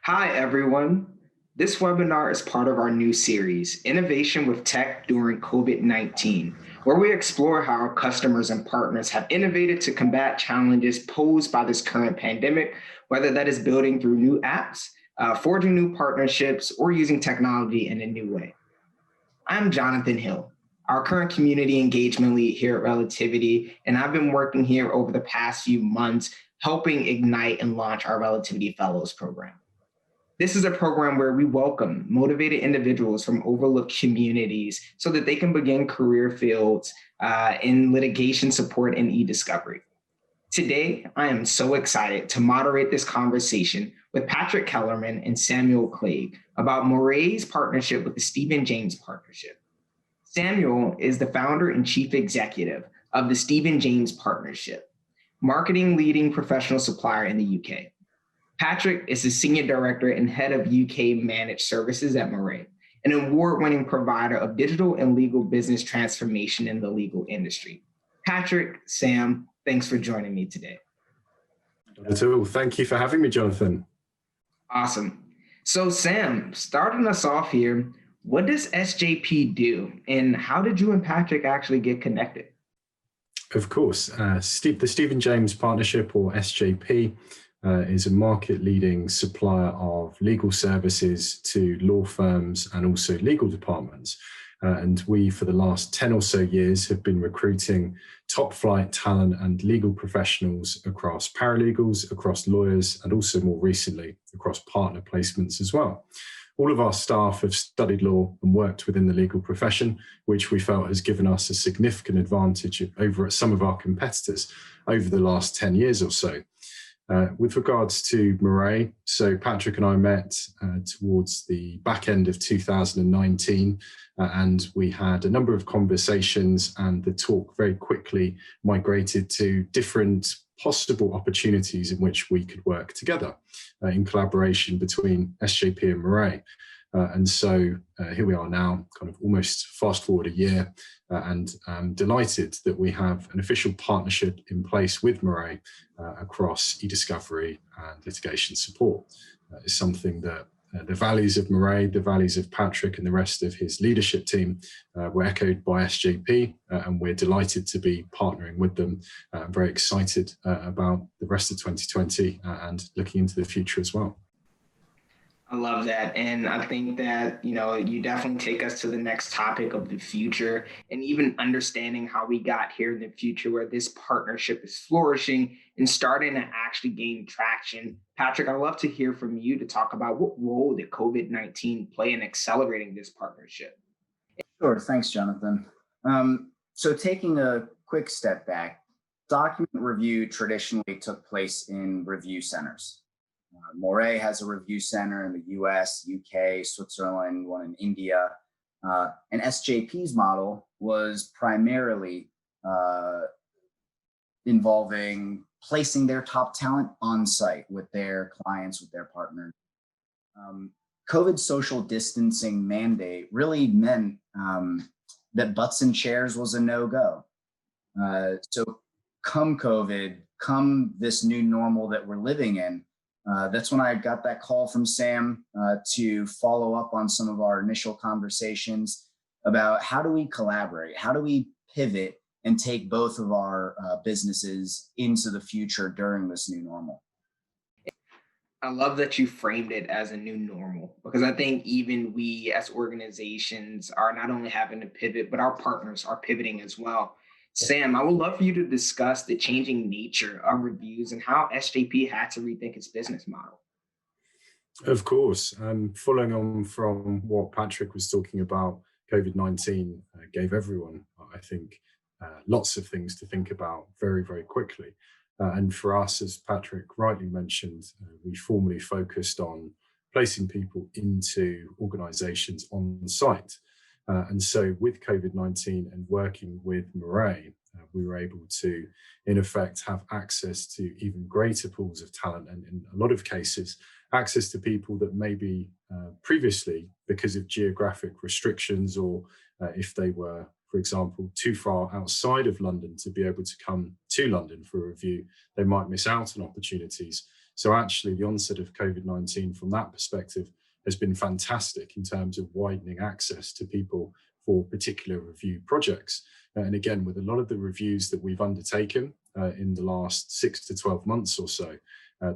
Hi, everyone. This webinar is part of our new series, Innovation with Tech During COVID-19, where we explore how our customers and partners have innovated to combat challenges posed by this current pandemic, whether that is building through new apps, forging new partnerships, or using technology in a new way. I'm Jonathan Hill, our current community engagement lead here at Relativity, and I've been working here over the past few months helping ignite and launch our Relativity Fellows program. This is a program where we welcome motivated individuals from overlooked communities so that they can begin career fields in litigation support and e-discovery. Today, I am so excited to moderate this conversation with Patrick Kellerman and Samuel Clegg about Moray's partnership with the Stephen James Partnership. Samuel is the founder and chief executive of the Stephen James Partnership, marketing leading professional supplier in the UK. Patrick is the Senior Director and Head of UK Managed Services at Moray, an award-winning provider of digital and legal business transformation in the legal industry. Patrick, Sam, thanks for joining me today. Not at all. Thank you for having me, Jonathan. Awesome. So Sam, starting us off here, what does SJP do and how did you and Patrick actually get connected? Of course, the Stephen James Partnership, or SJP, is a market-leading supplier of legal services to law firms and also legal departments. And we, for the last 10 or so years, have been recruiting top-flight talent and legal professionals across paralegals, across lawyers, and also more recently across partner placements as well. All of our staff have studied law and worked within the legal profession, which we felt has given us a significant advantage over some of our competitors over the last 10 years or so. With regards to Moray, so Patrick and I met towards the back end of 2019, and we had a number of conversations, and the talk very quickly migrated to different possible opportunities in which we could work together in collaboration between SJP and Moray. And so here we are now, kind of almost fast forward a year, and I'm delighted that we have an official partnership in place with Moray across e-discovery and litigation support. Is something that the values of Moray, the values of Patrick and the rest of his leadership team were echoed by SJP, and we're delighted to be partnering with them. I'm very excited about the rest of 2020 and looking into the future as well. I love that. And I think that, you definitely take us to the next topic of the future and even understanding how we got here in the future where this partnership is flourishing and starting to actually gain traction. Patrick, I'd love to hear from you to talk about what role did COVID-19 play in accelerating this partnership? Sure. Thanks, Jonathan. So taking a quick step back, document review traditionally took place in review centers. Moray has a review center in the US, UK, Switzerland, one in India. And SJP's model was primarily involving placing their top talent on site with their clients, with their partners. COVID social distancing mandate really meant that butts and chairs was a no-go. So come COVID, come this new normal that we're living in, that's when I got that call from Sam to follow up on some of our initial conversations about how do we collaborate, how do we pivot and take both of our businesses into the future during this new normal. I love that you framed it as a new normal, because I think even we as organizations are not only having to pivot, but our partners are pivoting as well. Sam, I would love for you to discuss the changing nature of reviews and how SJP had to rethink its business model. Of course, following on from what Patrick was talking about, COVID-19 gave everyone, I think, lots of things to think about very, very quickly. And for us, as Patrick rightly mentioned, we formally focused on placing people into organizations on site. And so with COVID-19 and working with Moray, we were able to, in effect, have access to even greater pools of talent, and in a lot of cases, access to people that maybe previously, because of geographic restrictions, or if they were, for example, too far outside of London to be able to come to London for a review, they might miss out on opportunities. So actually the onset of COVID-19 from that perspective has been fantastic in terms of widening access to people for particular review projects. And again, with a lot of the reviews that we've undertaken in the last 6 to 12 months or so,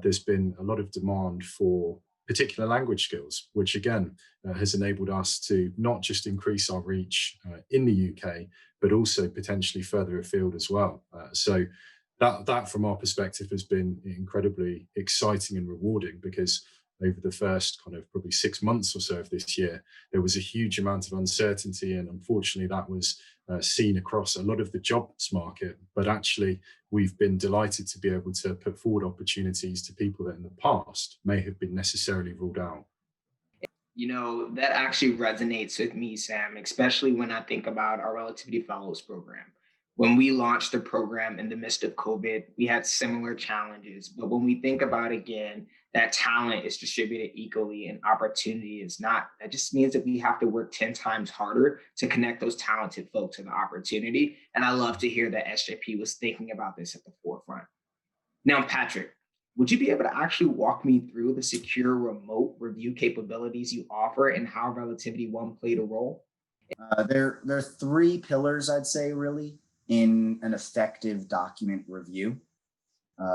there's been a lot of demand for particular language skills, which again has enabled us to not just increase our reach in the UK, but also potentially further afield as well. So that from our perspective has been incredibly exciting and rewarding, because over the first kind of probably 6 months or so of this year, there was a huge amount of uncertainty. And unfortunately, that was seen across a lot of the jobs market. But actually, we've been delighted to be able to put forward opportunities to people that in the past may have been necessarily ruled out. That actually resonates with me, Sam, especially when I think about our Relativity Fellows program. When we launched the program in the midst of COVID, we had similar challenges. But when we think about again, that talent is distributed equally and opportunity is not, that just means that we have to work 10 times harder to connect those talented folks to the opportunity. And I love to hear that SJP was thinking about this at the forefront. Now, Patrick, would you be able to actually walk me through the secure remote review capabilities you offer and how Relativity One played a role? There are three pillars, I'd say, really, in an effective document review.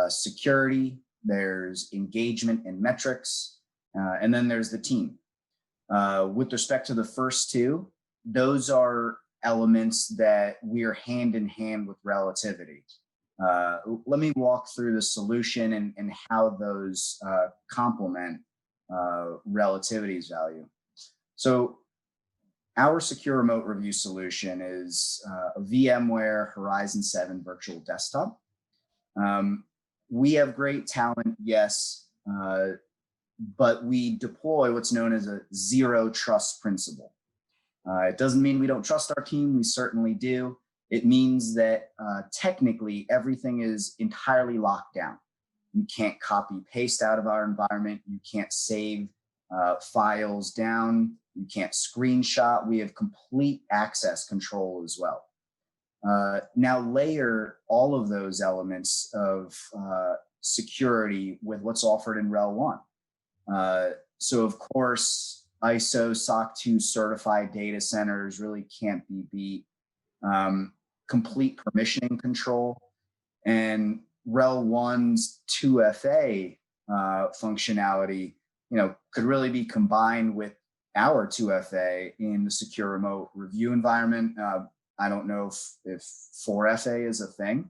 Security, there's engagement and metrics, and then there's the team. With respect to the first two, those are elements that we are hand in hand with Relativity. Let me walk through the solution and how those complement Relativity's value. So our secure remote review solution is a VMware Horizon 7 virtual desktop. We have great talent, yes, but we deploy what's known as a zero trust principle. It doesn't mean we don't trust our team, we certainly do. It means that technically everything is entirely locked down. You can't copy paste out of our environment. You can't save files down. You can't screenshot. We have complete access control as well. Now layer all of those elements of security with what's offered in Rel 1. So of course, ISO SOC 2 certified data centers really can't be beat. Complete permissioning control, and Rel 1's 2FA functionality, could really be combined with our 2FA in the secure remote review environment. I don't know if 4FA is a thing,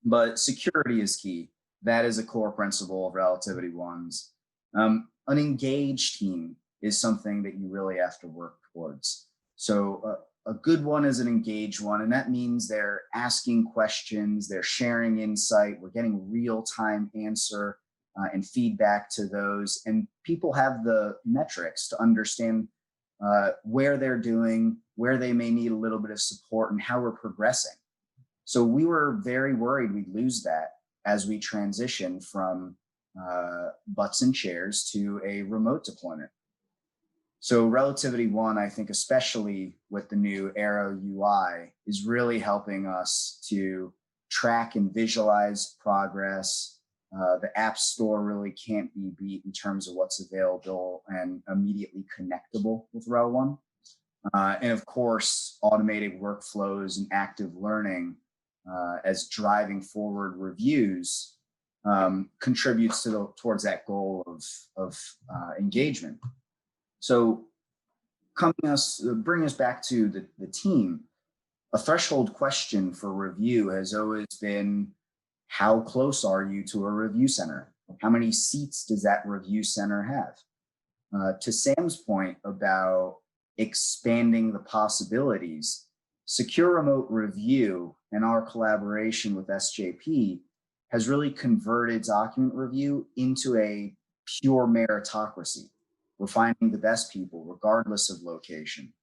but security is key. That is a core principle of Relativity One's. An engaged team is something that you really have to work towards. So a good one is an engaged one, and that means they're asking questions, they're sharing insight, we're getting real-time answer and feedback to those, and people have the metrics to understand where they're doing, where they may need a little bit of support, and how we're progressing. So we were very worried we'd lose that as we transition from butts and chairs to a remote deployment. So Relativity One, I think, especially with the new Aero UI, is really helping us to track and visualize progress. The App Store really can't be beat in terms of what's available and immediately connectable with Rel 1. And of course, automated workflows and active learning as driving forward reviews contributes towards that goal of engagement. So bring us back to the team, a threshold question for review has always been, how close are you to a review center? How many seats does that review center have? To Sam's point about expanding the possibilities, secure remote review and our collaboration with SJP has really converted document review into a pure meritocracy. We're finding the best people regardless of location.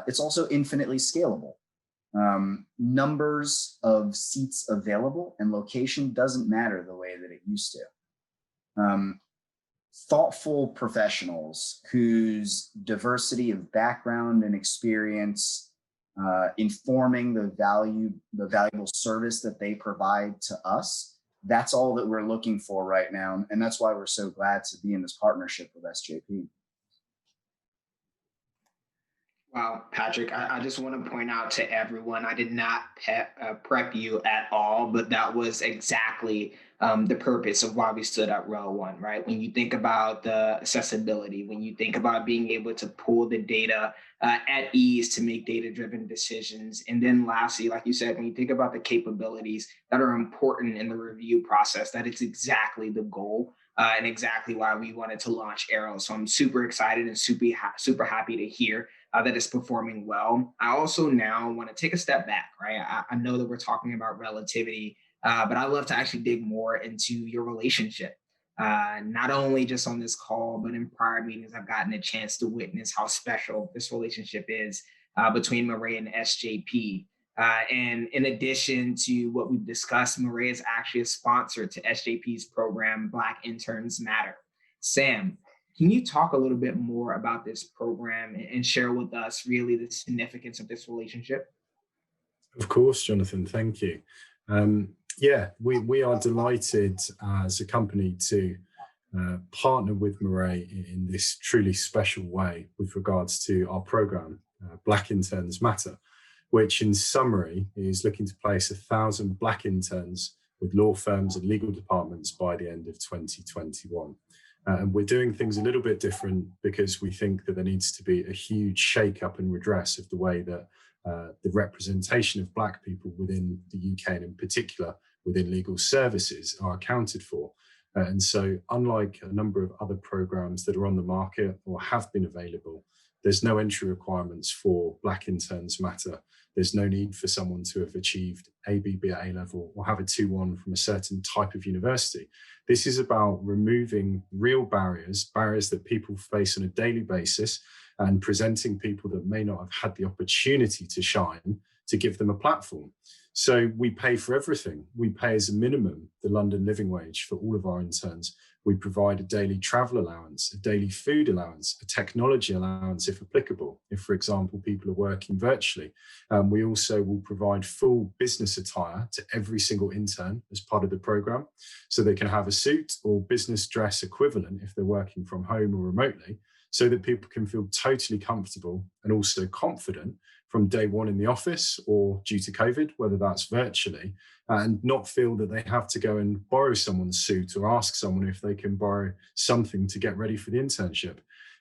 It's also infinitely scalable. Numbers of seats available and location doesn't matter the way that it used to. Thoughtful professionals whose diversity of background and experience informing the valuable service that they provide to us that's all that we're looking for right now. And that's why we're so glad to be in this partnership with SJP. Wow, Patrick, I just want to point out to everyone, I did not prep you at all, but that was exactly the purpose of why we stood at row one, right? When you think about the accessibility, when you think about being able to pull the data at ease to make data driven decisions. And then lastly, like you said, when you think about the capabilities that are important in the review process, that it's exactly the goal. And exactly why we wanted to launch Arrow. So I'm super excited and super happy to hear that is performing well. I also now want to take a step back, right? I know that we're talking about relativity, but I love to actually dig more into your relationship. Not only just on this call, but in prior meetings, I've gotten a chance to witness how special this relationship is between Murray and SJP. And in addition to what we've discussed, Murray is actually a sponsor to SJP's program, Black Interns Matter. Sam, can you talk a little bit more about this program and share with us really the significance of this relationship? Of course, Jonathan, thank you. Yeah, we are delighted as a company to partner with Murray in this truly special way with regards to our program, Black Interns Matter, which in summary is looking to place 1,000 Black interns with law firms and legal departments by the end of 2021. And we're doing things a little bit different because we think that there needs to be a huge shake-up and redress of the way that the representation of Black people within the UK and in particular within legal services are accounted for. And so unlike a number of other programs that are on the market or have been available, there's no entry requirements for Black Interns Matter. There's no need for someone to have achieved ABB at A level or have a 2-1 from a certain type of university. This is about removing real barriers that people face on a daily basis and presenting people that may not have had the opportunity to shine to give them a platform. So we pay for everything. We pay as a minimum the London living wage for all of our interns. We provide a daily travel allowance, a daily food allowance, a technology allowance if applicable, if, for example, people are working virtually. We also will provide full business attire to every single intern as part of the program, so they can have a suit or business dress equivalent if they're working from home or remotely, so that people can feel totally comfortable and also confident from day one in the office or due to COVID, whether that's virtually, and not feel that they have to go and borrow someone's suit or ask someone if they can borrow something to get ready for the internship.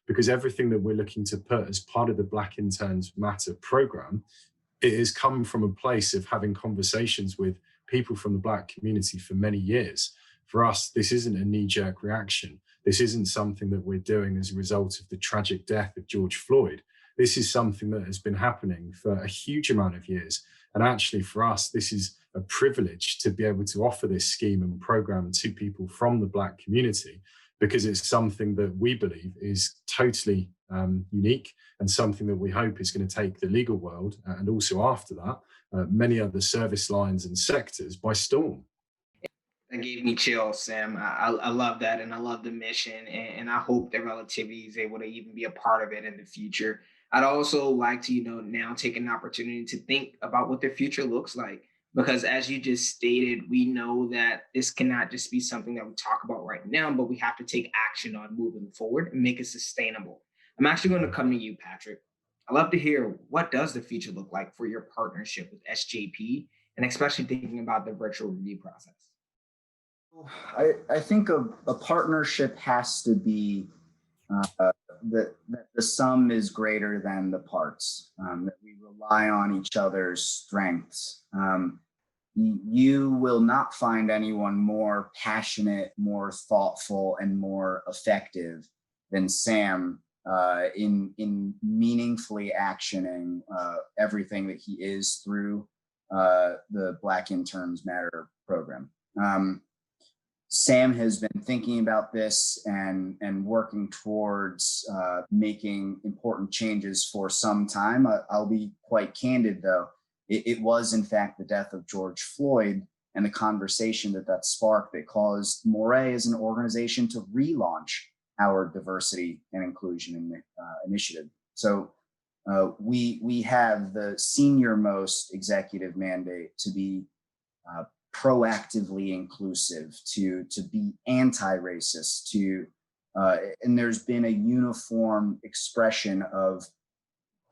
Because everything that we're looking to put as part of the Black Interns Matter program, it has come from a place of having conversations with people from the Black community for many years. For us, this isn't a knee-jerk reaction. This isn't something that we're doing as a result of the tragic death of George Floyd. This is something that has been happening for a huge amount of years. And actually for us, this is a privilege to be able to offer this scheme and program to people from the Black community, because it's something that we believe is totally unique and something that we hope is going to take the legal world and also after that, many other service lines and sectors by storm. That gave me chills, Sam. I love that, and I love the mission, and I hope that Relativity is able to even be a part of it in the future. I'd also like to, now take an opportunity to think about what the future looks like, because as you just stated, we know that this cannot just be something that we talk about right now, but we have to take action on moving forward and make it sustainable. I'm actually going to come to you, Patrick. I'd love to hear, what does the future look like for your partnership with SJP, and especially thinking about the virtual review process. I think a partnership has to be that the sum is greater than the parts, that we rely on each other's strengths. You will not find anyone more passionate, more thoughtful, and more effective than Sam in meaningfully actioning everything that he is through the Black Interns Matter program. Sam has been thinking about this and working towards making important changes for some time. I'll be quite candid, though. It was, in fact, the death of George Floyd and the conversation that sparked that caused Moray as an organization to relaunch our diversity and inclusion initiative. So we have the senior most executive mandate to be proactively inclusive, to be anti-racist, and there's been a uniform expression of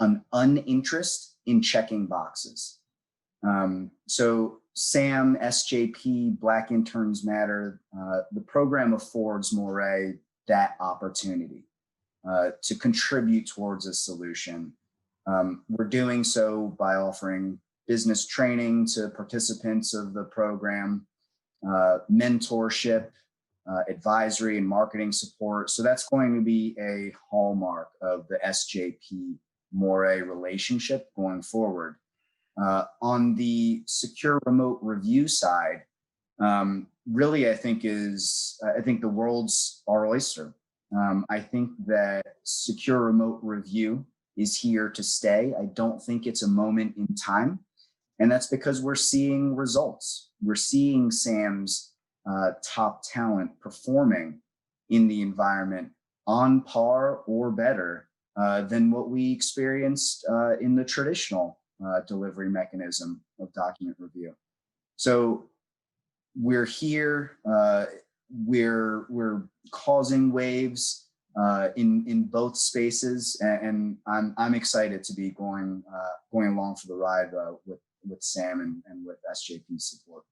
an uninterest in checking boxes. So SAM, SJP, Black Interns Matter, the program affords Moray that opportunity to contribute towards a solution. We're doing so by offering business training to participants of the program, mentorship, advisory and marketing support. So that's going to be a hallmark of the SJP Moray relationship going forward. On the secure remote review side, really, I think the world's our oyster. I think that secure remote review is here to stay. I don't think it's a moment in time. And that's because we're seeing results. We're seeing SAM's top talent performing in the environment on par or better than what we experienced in the traditional delivery mechanism of document review. So we're here. We're causing waves in both spaces, and I'm excited to be going along for the ride with Sam and with SJP support.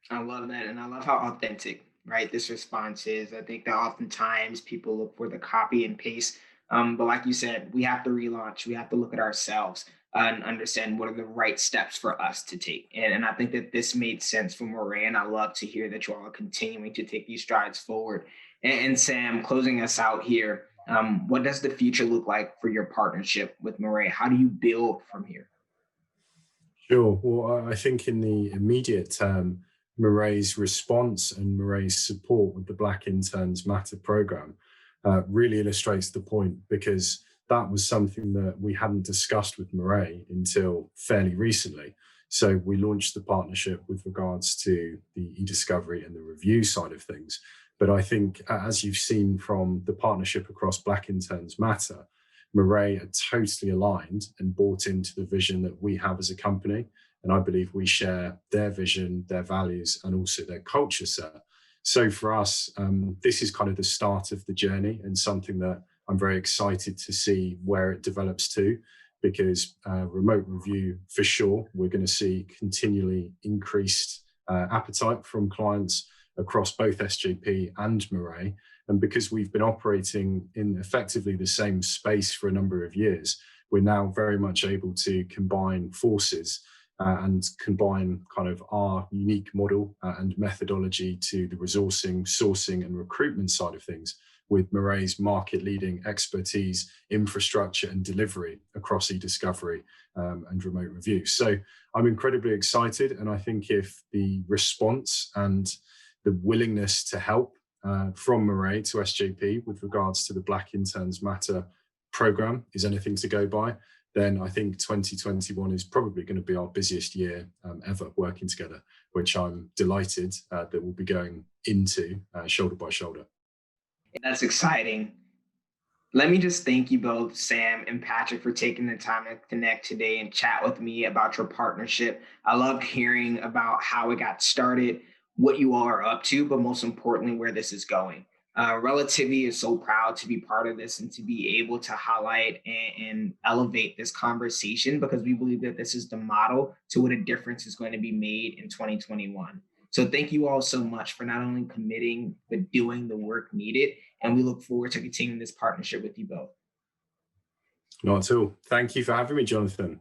I love that, and I love how authentic, right, this response is. I think that oftentimes people look for the copy and paste, but like you said, we have to relaunch. We have to look at ourselves and understand what are the right steps for us to take. And I think that this made sense for Moray, and I love to hear that you all are continuing to take these strides forward. And Sam, closing us out here, what does the future look like for your partnership with Moray? How do you build from here? Sure. Well, I think in the immediate term, Moray's response and Moray's support with the Black Interns Matter program really illustrates the point, because that was something that we hadn't discussed with Moray until fairly recently. So we launched the partnership with regards to the e-discovery and the review side of things. But I think, as you've seen from the partnership across Black Interns Matter, Moray are totally aligned and bought into the vision that we have as a company. And I believe we share their vision, their values, and also their culture set. So for us, this is kind of the start of the journey, and something that I'm very excited to see where it develops to, because remote review, for sure, we're going to see continually increased appetite from clients across both SJP and Moray. And because we've been operating in effectively the same space for a number of years, we're now very much able to combine forces and combine kind of our unique model and methodology to the resourcing, sourcing, and recruitment side of things with Moray's market-leading expertise, infrastructure, and delivery across e-discovery and remote review. So I'm incredibly excited, and I think if the response and the willingness to help from Moray to SJP with regards to the Black Interns Matter program is anything to go by, then I think 2021 is probably going to be our busiest year ever working together, which I'm delighted that we'll be going into shoulder by shoulder. That's exciting. Let me just thank you both, Sam and Patrick, for taking the time to connect today and chat with me about your partnership. I loved hearing about how it got started, what you all are up to, but most importantly, where this is going. Relativity is so proud to be part of this and to be able to highlight and elevate this conversation, because we believe that this is the model to what a difference is going to be made in 2021. So thank you all so much for not only committing, but doing the work needed. And we look forward to continuing this partnership with you both. Not at all. Thank you for having me, Jonathan.